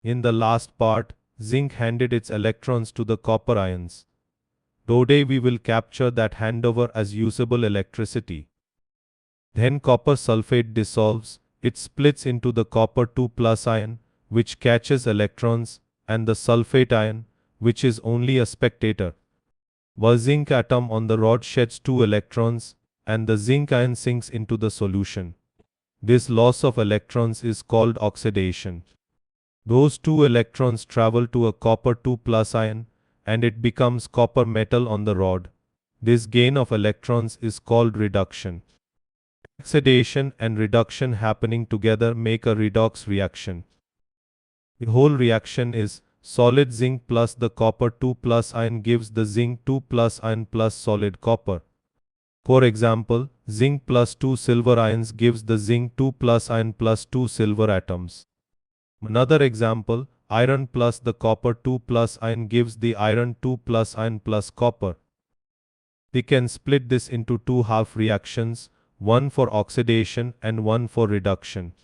In the last part, zinc handed its electrons to the copper ions. Today we will capture that handover as usable electricity. Then copper sulfate dissolves, it splits into the copper 2 plus ion, which catches electrons, and the sulfate ion, which is only a spectator. The zinc atom on the rod sheds 2 electrons, and the zinc ion sinks into the solution. This loss of electrons is called oxidation. Those 2 electrons travel to a copper 2 plus ion, and it becomes copper metal on the rod. This gain of electrons is called reduction. Oxidation and reduction happening together make a redox reaction. The whole reaction is solid zinc plus the copper 2 plus ion gives the zinc 2 plus ion plus solid copper. For example, zinc plus 2 silver ions gives the zinc 2 plus ion plus 2 silver atoms. Another example, iron plus the copper 2 plus ion gives the iron 2 plus ion plus copper. We can split this into 2 half reactions, one for oxidation and one for reduction.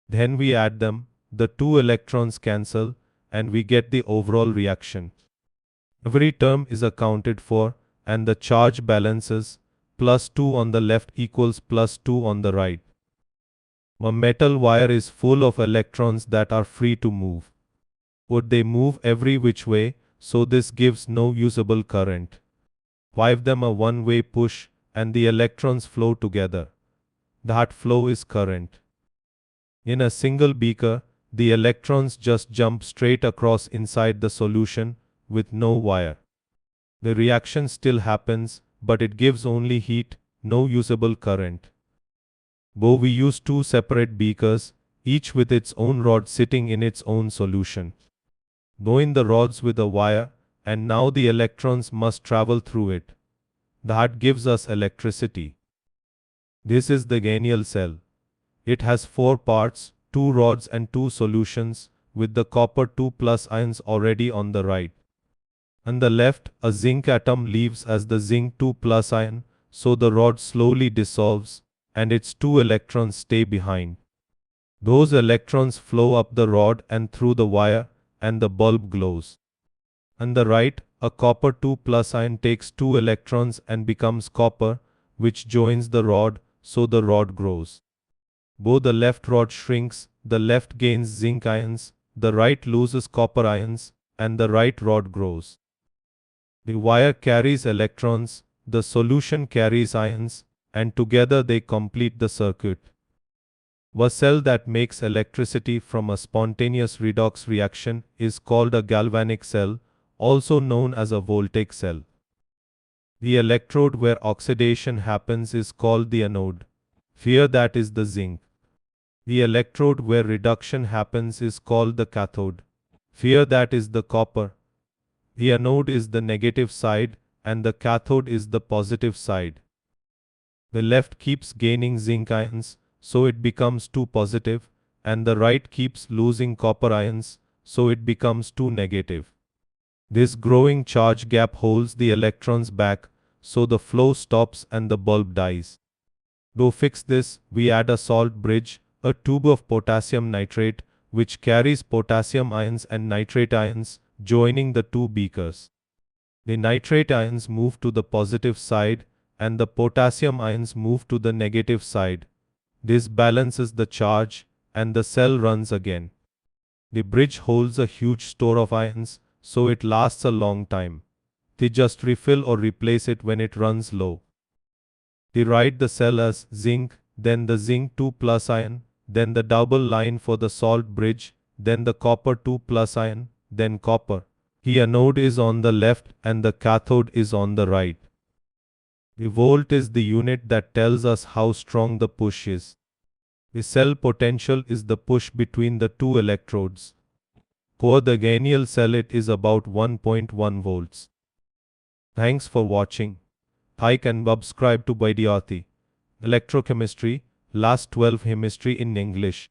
Then we add them, the 2 electrons cancel, and we get the overall reaction. Every term is accounted for, and the charge balances, plus 2 on the left equals plus 2 on the right. A metal wire is full of electrons that are free to move. Would they move every which way, so this gives no usable current. Give them a one-way push, and the electrons flow together. That flow is current. In a single beaker, the electrons just jump straight across inside the solution, with no wire. The reaction still happens, but it gives only heat, no usable current. Though we use 2 separate beakers, each with its own rod sitting in its own solution. Go in the rods with a wire, and now the electrons must travel through it. That gives us electricity. This is the Daniell cell. It has 4 parts, 2 rods and 2 solutions, with the copper 2 plus ions already on the right. On the left, a zinc atom leaves as the zinc 2 plus ion, so the rod slowly dissolves, and its 2 electrons stay behind. Those electrons flow up the rod and through the wire, and the bulb glows. On the right, a copper 2 plus ion takes 2 electrons and becomes copper, which joins the rod, so the rod grows. Both the left rod shrinks, the left gains zinc ions, the right loses copper ions, and the right rod grows. The wire carries electrons, the solution carries ions, and together they complete the circuit. A cell that makes electricity from a spontaneous redox reaction is called a galvanic cell, also known as a voltaic cell. The electrode where oxidation happens is called the anode. Here that is the zinc. The electrode where reduction happens is called the cathode. Here that is the copper. The anode is the negative side, and the cathode is the positive side. The left keeps gaining zinc ions, so it becomes 2 positive, and the right keeps losing copper ions, so it becomes 2 negative. This growing charge gap holds the electrons back, so the flow stops and the bulb dies. To fix this, we add a salt bridge, a tube of potassium nitrate, which carries potassium ions and nitrate ions, joining the 2 beakers. The nitrate ions move to the positive side, and the potassium ions move to the negative side. This balances the charge, and the cell runs again. The bridge holds a huge store of ions, so it lasts a long time. They just refill or replace it when it runs low. They write the cell as zinc, then the zinc 2 plus ion, then the double line for the salt bridge, then the copper 2 plus ion, then copper. The anode is on the left and the cathode is on the right. The volt is the unit that tells us how strong the push is. The cell potential is the push between the 2 electrodes. For the Daniell cell it is about 1.1 volts. Thanks for watching. Like and subscribe to Baidyati. Electrochemistry, last 12 chemistry in English.